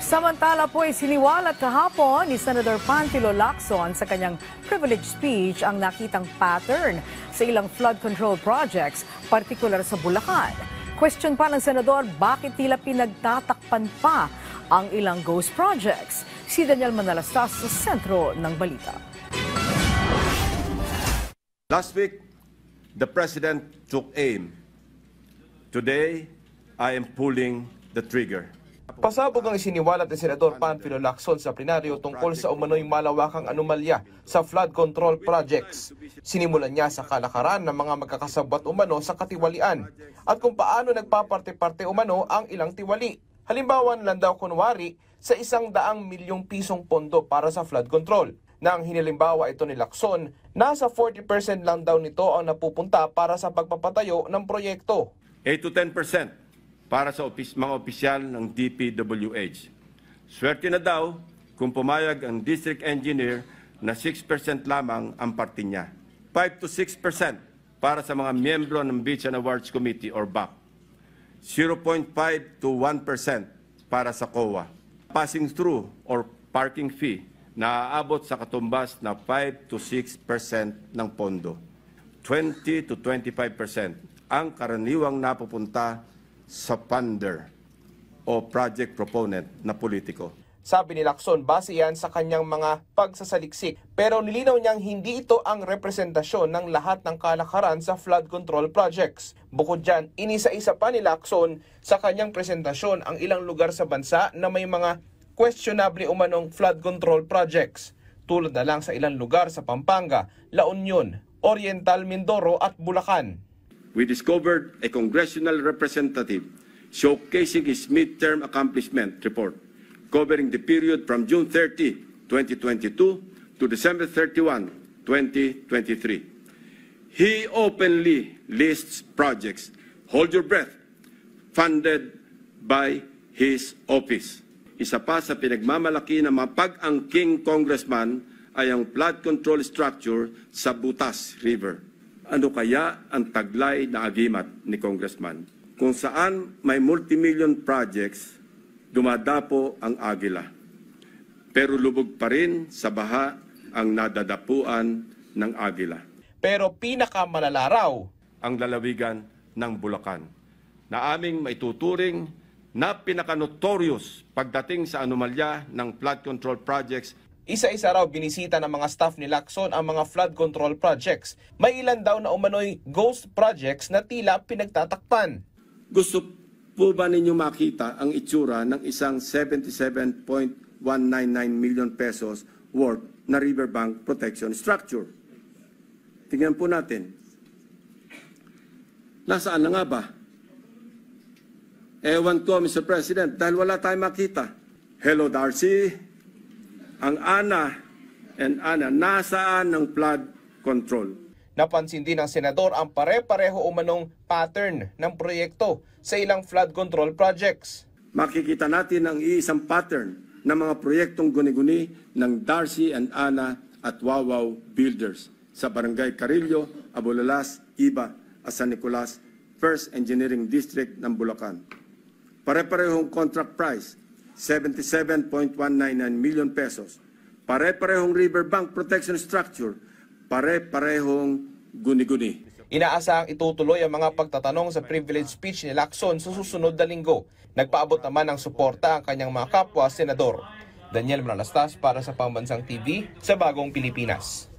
Samantala po ay siniwalat kahapon ni Senator Panfilo Lacson sa kanyang privilege speech ang nakitang pattern sa ilang flood control projects, partikular sa Bulacan. Question pa ng Senador, bakit tila pinagtatakpan pa ang ilang ghost projects? Si Daniel Manalastas sa sentro ng balita. Last week, the President took aim. Today, I am pulling the trigger. Pasabog ang isiniwalat ni Senador Panfilo Lacson sa plenaryo tungkol sa umano'y malawakang anomalya sa flood control projects. Sinimulan niya sa kalakaran ng mga magkakasabwat umano sa katiwalian at kung paano nagpaparte-parte umano ang ilang tiwali. Halimbawa lang daw kunwari sa 100 milyong pisong pondo para sa flood control. Nang hinilimbawa ito ni Lacson, nasa 40% lang daw nito ang napupunta para sa pagpapatayo ng proyekto. 8 to 10% para sa mga opisyal ng DPWH. Swerte na daw kung pumayag ang district engineer na 6% lamang ang parte niya. 5 to 6% para sa mga miyembro ng Beach and Awards Committee or BAC. 0.5 to 1% para sa COA. Passing through or parking fee na aabot sa katumbas na 5 to 6% ng pondo. 20 to 25% ang karaniwang napupunta sa funder o project proponent na politiko. Sabi ni Lacson, base yan sa kanyang mga pagsasaliksik. Pero nilinaw niyang hindi ito ang representasyon ng lahat ng kalakaran sa flood control projects. Bukod dyan, inisa-isa pa ni Lacson sa kanyang presentasyon ang ilang lugar sa bansa na may mga questionable umanong flood control projects. Tulad na lang sa ilang lugar sa Pampanga, La Union, Oriental Mindoro at Bulacan. We discovered a congressional representative showcasing his midterm accomplishment report covering the period from June 30, 2022 to December 31, 2023. He openly lists projects, hold your breath, funded by his office. Isa pa sa pinagmamalaki ng mga pag-angking congressman ay ang flood control structure sa Butas River. Ano kaya ang taglay na agimat ni Congressman? Kung saan may multimillion projects, dumadapo ang agila. Pero lubog pa rin sa baha ang nadadapuan ng agila. Pero pinakamalala raw ang lalawigan ng Bulacan na aming maituturing na pinaka-notorious pagdating sa anomalya ng flood control projects. Isa-isa raw binisita ng mga staff ni Lacson ang mga flood control projects. May ilan daw na umano'y ghost projects na tila pinagtatakpan. Gusto po ba ninyo makita ang itsura ng isang 77.199 million pesos worth na riverbank protection structure? Tingnan po natin. Nasaan na nga ba? Ewan ko, Mr. President, dahil wala tayong makita. Hello, Darcy. Ang Ana and Ana, nasaan ng flood control? Napansin din ng senador ang pare-pareho umanong pattern ng proyekto sa ilang flood control projects. Makikita natin ang iisang pattern ng mga proyektong guni-guni ng Darcy and Ana at Wawaw Builders sa Barangay Carillo, Abulalas, Iba, at San Nicolas, First Engineering District ng Bulacan. Pare-parehong contract price, 77.199 million pesos. Pare-parehong riverbank protection structure. Pare-parehong guni-guni. Inaasahang itutuloy ang mga pagtatanong sa privilege speech ni Lacson sa susunod na linggo. Nagpaabot naman ng suporta ang kanyang mga kapwa senador. Daniel Manalastas para sa Pambansang TV sa Bagong Pilipinas.